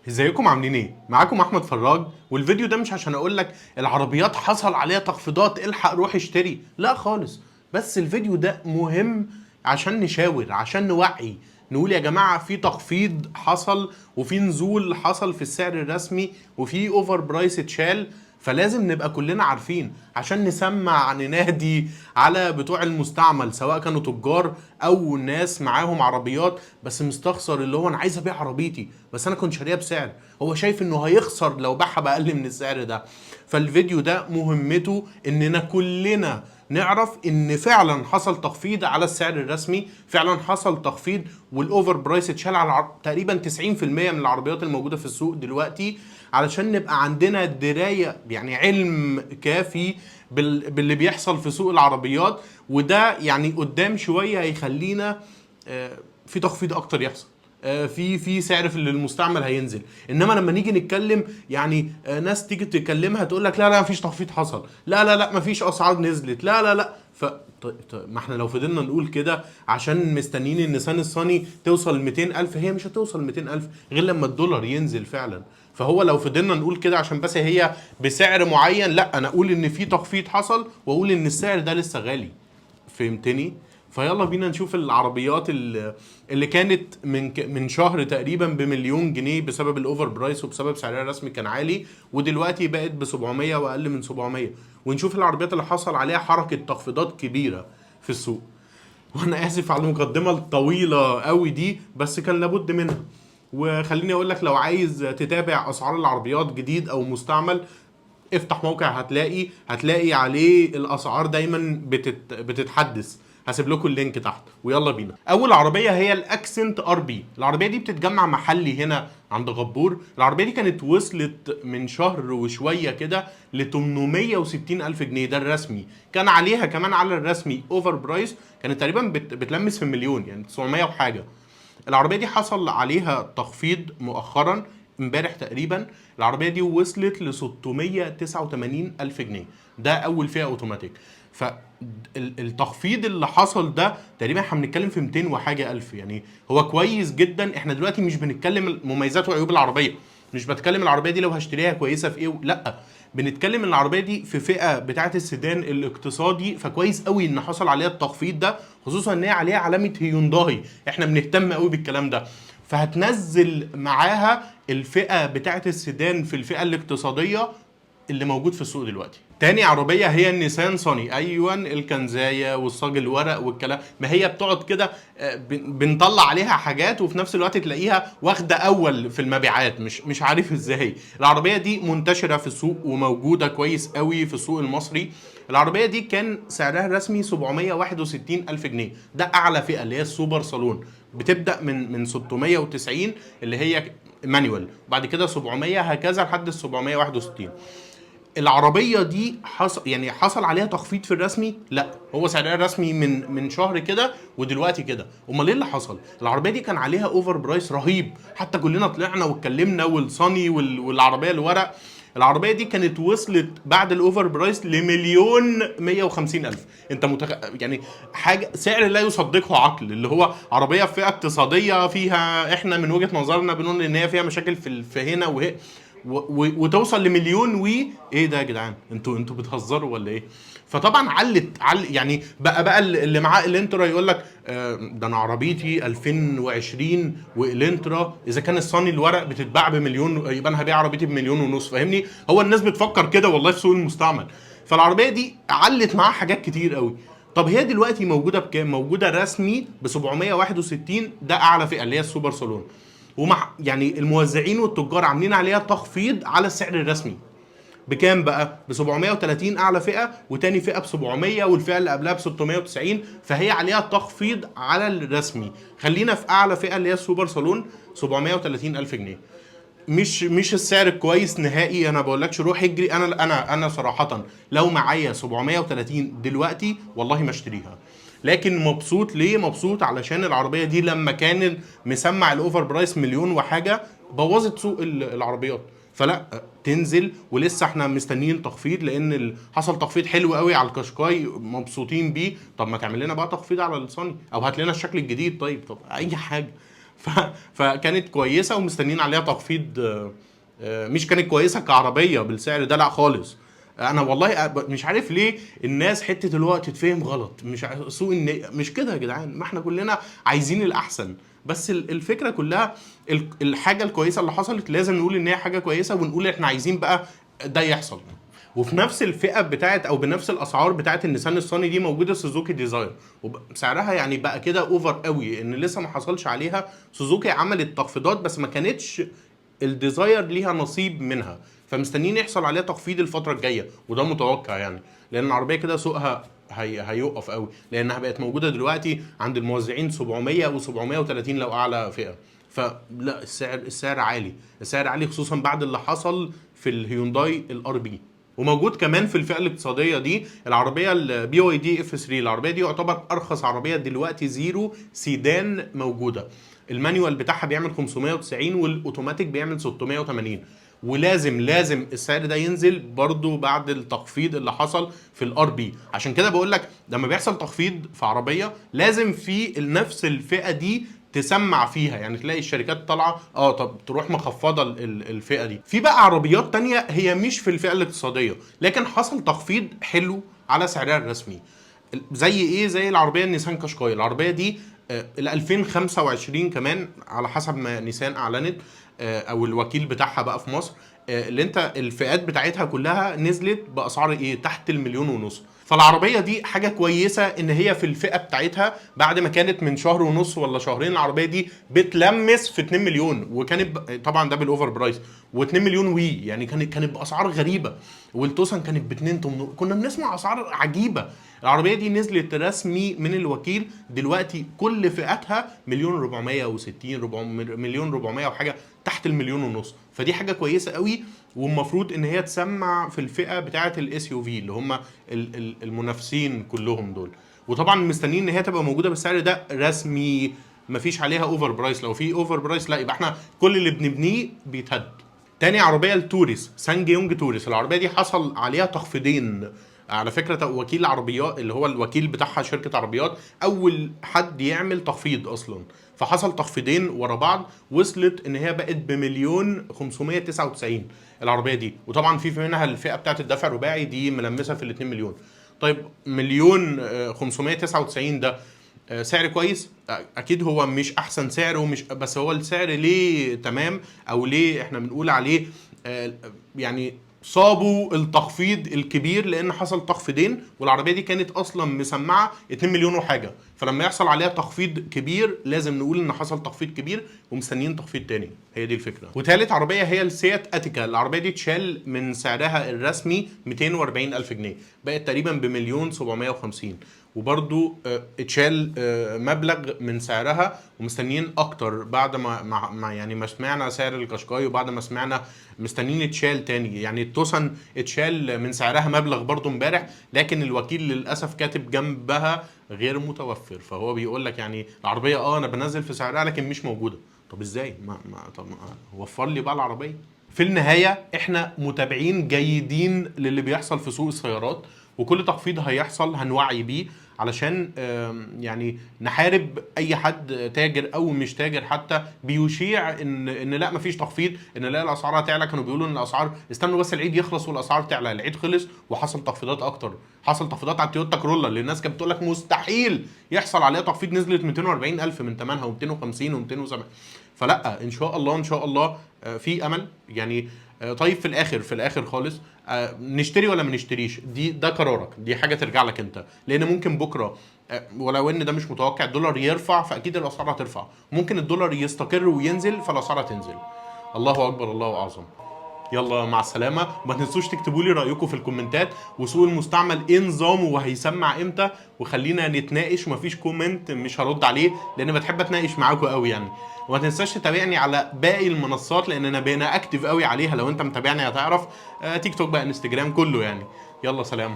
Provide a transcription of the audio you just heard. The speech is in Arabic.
ازيكم عاملين ايه؟ معاكم احمد فراج، والفيديو ده مش عشان اقول لك العربيات حصل عليها تخفيضات الحق روح اشتري، لا خالص. بس الفيديو ده مهم عشان نشاور، عشان نوعي، نقول يا جماعة في تخفيض حصل وفي نزول حصل في السعر الرسمي وفي اوفر برايس اتشال. فلازم نبقى كلنا عارفين عشان نسمع ننادي على بتوع المستعمل، سواء كانوا تجار او ناس معاهم عربيات بس مستخسر، اللي هو انا عايز ابيع عربيتي بس انا كنت شاريها بسعر، هو شايف انه هيخسر لو باعها باقل من السعر ده. فالفيديو ده مهمته اننا كلنا نعرف ان فعلا حصل تخفيض على السعر الرسمي، فعلا حصل تخفيض والاوفر برايس اتشال على تقريبا 90% من العربيات الموجوده في السوق دلوقتي، علشان نبقى عندنا درايه، يعني علم كافي باللي بيحصل في سوق العربيات. وده يعني قدام شويه هيخلينا في تخفيض اكتر يحصل، في سعر في المستعمل هينزل. انما لما نيجي نتكلم يعني ناس تيجي تكلمها تقول لك لا لا مفيش تخفيض حصل، لا لا لا مفيش اسعار نزلت، لا لا لا. ما احنا لو فضلنا نقول كده عشان مستنيين النيسان الصني توصل ل 200,000، هي مش هتوصل 200,000 غير لما الدولار ينزل فعلا. فهو لو فضلنا نقول كده عشان بس هي بسعر معين، لا انا اقول ان في تخفيض حصل واقول ان السعر ده لسه غالي. فهمتني؟ فيلا بينا نشوف العربيات اللي كانت من شهر تقريبا بمليون جنيه بسبب الاوفر برايس وبسبب سعرها الرسمي كان عالي، ودلوقتي بقت ب 700 واقل من 700. ونشوف العربيات اللي حصل عليها حركه تخفيضات كبيره في السوق. وانا اسف على المقدمه الطويله قوي دي، بس كان لابد منها. وخليني اقول لك، لو عايز تتابع اسعار العربيات جديد او مستعمل، افتح موقع هتلاقي عليه الاسعار دايما بتتحدث. هسيب لكم اللينك تحت ويلا بينا. اول عربيه هي الاكسنت ار بي. العربيه دي بتتجمع محلي هنا عند غبور. العربيه دي كانت وصلت من شهر وشويه كده ل 860 الف جنيه، ده الرسمي. كان عليها كمان على الرسمي اوفر برايس، كانت تقريبا بتلمس في المليون، يعني 900 وحاجه. العربيه دي حصل عليها تخفيض مؤخرا امبارح تقريبا. العربيه دي وصلت ل 689 الف جنيه، ده اول فئه اوتوماتيك. فالتخفيض اللي حصل ده تقريبا احنا بنتكلم في 200 وحاجه الف، يعني هو كويس جدا. احنا دلوقتي مش بنتكلم مميزات وعيوب العربيه، مش بتكلم العربيه دي لو هشتريها كويسه في ايه، لا، بنتكلم ان العربيه دي في فئه بتاعه السيدان الاقتصادي، فكويس قوي ان حصل عليها التخفيض ده، خصوصا ان هي عليها علامه هيونداي، احنا بنهتم قوي بالكلام ده. فهتنزل معاها الفئه بتاعه السيدان في الفئه الاقتصاديه اللي موجود في السوق دلوقتي. تاني عربيه هي النيسان صني، ايوه الكنزايه والصاج الورق والكلام، ما هي بتقعد كده بنطلع عليها حاجات وفي نفس الوقت تلاقيها واخده اول في المبيعات، مش عارف ازاي. العربيه دي منتشره في السوق وموجوده كويس قوي في السوق المصري. العربيه دي كان سعرها الرسمي 761 الف جنيه، ده اعلى فئه اللي هي السوبر صالون. بتبدا من 690 اللي هي مانيوال، وبعد كده 700 هكذا لحد ال 761. العربيه دي حصل عليها تخفيض في الرسمي؟ لا، هو سعرها الرسمي من شهر كده ودلوقتي كده. امال ايه اللي حصل؟ العربيه دي كان عليها اوفر برايس رهيب، حتى كلنا طلعنا واتكلمنا، والصني والعربيه الورق. العربيه دي كانت وصلت بعد الاوفر برايس لمليون 150 الف. انت يعني حاجه سعر لا يصدقه عقل، اللي هو عربيه في فئه اقتصاديه فيها، احنا من وجهه نظرنا بنقول ان هي فيها مشاكل في هنا وهي وتوصل لمليون ايه ده يا جدعان؟ انتوا بتهزروا ولا ايه؟ فطبعا يعني بقى اللي معاه الانترا يقول لك ده انا عربيتي 2020 والانترا، اذا كان الصاني الورق بتتباع بمليون يبقى انا هبيع عربيتي بمليون ونص. فاهمني؟ هو الناس بتفكر كده والله في سوق المستعمل. فالعربيه دي علت معاها حاجات كتير قوي. طب هي دلوقتي موجوده بكام؟ موجوده رسمي ب 761، ده اعلى فئه اللي هي السوبر صالون. ومع يعني الموزعين والتجار عاملين عليها تخفيض على السعر الرسمي. بكام بقى؟ ب 730 اعلى فئه، وتاني فئه ب 700، والفئه اللي قبلها ب 690. فهي عليها تخفيض على الرسمي. خلينا في اعلى فئه اللي هي السوبر صالون، 730 الف جنيه. مش السعر الكويس نهائي. انا بقولكش روح اجري، انا صراحه لو معايا 730 دلوقتي والله ما اشتريها. لكن مبسوط ليه؟ مبسوط علشان العربيه دي لما كان مسمع الاوفر برايس مليون وحاجه بوظت سوق العربيات. فلا تنزل، ولسه احنا مستنيين تخفيض، لان حصل تخفيض حلو قوي على الكاشكاي مبسوطين بيه. طب ما تعمل لنا بقى تخفيض على الصني، او هات لنا الشكل الجديد، طيب اي حاجه. فكانت كويسه ومستنيين عليها تخفيض. مش كانت كويسه كعربيه بالسعر ده لا خالص. انا والله مش عارف ليه الناس حته الوقت تتفهم غلط، مش سوء مش كده يا جدعان، ما احنا كلنا عايزين الاحسن. بس الفكره كلها الحاجه الكويسه اللي حصلت لازم نقول ان هي حاجه كويسه، ونقول احنا عايزين بقى ده يحصل. وفي نفس الفئه بتاعت او بنفس الاسعار بتاعت النيسان الصاني دي موجوده سوزوكي ديزاير، وسعرها يعني بقى كده اوفر قوي ان لسه ما حصلش عليها. سوزوكي عملت تخفيضات بس ما كانتش الديزاير ليها نصيب منها، فمستنيين يحصل عليها تخفيض الفتره الجايه، وده متوقع يعني، لان العربيه كده سوقها هيوقف قوي، لانها بقت موجوده دلوقتي عند الموزعين 700 و730 لو اعلى فئه. فلا السعر عالي، السعر عالي خصوصا بعد اللي حصل في الهيونداي الار بي. وموجود كمان في الفئه الاقتصاديه دي العربيه البي واي دي اف 3. العربيه دي يعتبر ارخص عربيه دلوقتي زيرو سيدان موجوده. المانيوال بتاعها بيعمل 590 والاوتوماتيك بيعمل 680. لازم السعر ده ينزل برضو بعد التخفيض اللي حصل في الار بي. عشان كده بقول لك لما بيحصل تخفيض في عربيه لازم في نفس الفئه دي تسمع فيها، يعني تلاقي الشركات طالعه طب تروح مخفضه الفئه دي. في بقى عربيات تانية هي مش في الفئه الاقتصاديه لكن حصل تخفيض حلو على سعرها الرسمي. زي ايه؟ زي العربيه النيسان قشقاي. العربيه دي ال 2025 كمان على حسب ما نيسان اعلنت، او الوكيل بتاعها بقى في مصر، اللي انت الفئات بتاعتها كلها نزلت باسعار ايه تحت المليون ونص. فالعربيه دي حاجه كويسه ان هي في الفئه بتاعتها بعد ما كانت من شهر ونص ولا شهرين العربيه دي بتلمس في 2 مليون، وكانت طبعا ده بالاوفر برايس، و2 مليون يعني كانت باسعار غريبه، والتوسان كانت ب 2 800. كنا بنسمع اسعار عجيبه. العربيه دي نزلت رسمي من الوكيل دلوقتي كل فئاتها مليون 460 مليون 400 وحاجه تحت المليون ونص. فدي حاجه كويسه قوي، والمفروض ان هي تسمع في الفئه بتاعه الاس يو في اللي هم المنافسين كلهم دول. وطبعا مستنيين ان هي تبقى موجوده بالسعر ده رسمي، مفيش عليها اوفر برايس. لو في اوفر برايس لا يبقى احنا كل اللي بنبنيه بيتهد. تاني عربيه التوريس سانج يونج توريس. العربيه دي حصل عليها تخفيضين على فكره. وكيل عربيات اللي هو الوكيل بتاعها شركه عربيات اول حد يعمل تخفيض اصلا، فحصل تخفيضين ورا بعض وصلت ان هي بقت بمليون 599 العربيه دي. وطبعا في منها الفئه بتاعت الدفع الرباعي دي ملمسه في ال 2 مليون. طيب مليون 599 ده سعر كويس؟ اكيد هو مش احسن سعر ومش بس هو السعر ليه تمام، او ليه احنا بنقول عليه يعني صابوا التخفيض الكبير، لان حصل تخفيضين والعربيه دي كانت اصلا مسمعه 2 مليون وحاجه، فلما يحصل عليها تخفيض كبير لازم نقول ان حصل تخفيض كبير ومستنيين تخفيض تاني. هي دي الفكره. وثالث عربيه هي السيات اتيكا. العربيه دي اتشال من سعرها الرسمي 240 الف جنيه، بقت تقريبا بمليون 750، وبرضو اتشال مبلغ من سعرها، ومستنيين اكتر بعد ما يعني ما سمعنا سعر القشقاي وبعد ما سمعنا مستنيين اتشال تاني. يعني التوسن اتشال من سعرها مبلغ برضو امبارح، لكن الوكيل للاسف كاتب جنبها غير متوفر، فهو بيقول لك يعني العربيه انا بنزل في سعرها لكن مش موجوده. طب ازاي؟ طب وفر لي بقى العربيه. في النهايه احنا متابعين جيدين للي بيحصل في سوق السيارات، وكل تخفيض هيحصل هنوعي بيه علشان يعني نحارب اي حد تاجر او مش تاجر حتى بيشيع ان لا مفيش تخفيض، ان لا الاسعار هتعلى. كانوا بيقولوا ان الاسعار استنوا بس العيد يخلص والاسعار تعلى. العيد خلص وحصل تخفيضات اكتر. حصل تخفيضات على التويوتا كرولا اللي الناس كانت بتقول لك مستحيل يحصل عليها تخفيض، نزلت 240 الف من ثمنها و250 و270. فلا ان شاء الله ان شاء الله في امل يعني. طيب في الاخر خالص نشتري ولا ما نشتريش؟ ده قرارك، دي حاجه ترجع لك انت، لان ممكن بكره ولو ان ده مش متوقع الدولار يرفع فاكيد الاسعار هترفع، ممكن الدولار يستقر وينزل فالاسعار هتنزل. الله اكبر الله اعظم. يلا مع السلامه، وما تنسوش تكتبوا لي رايكم في الكومنتات، وسوق المستعمل ايه نظامه وهيسمع امتى، وخلينا نتناقش. ومفيش كومنت مش هرد عليه لان بتحب اتناقش معاكم قوي يعني. وما تنساش تتابعني على باقي المنصات لان انا بقينا اكتف قوي عليها، لو انت متابعني هتعرف تيك توك بقى انستجرام كله يعني. يلا سلام.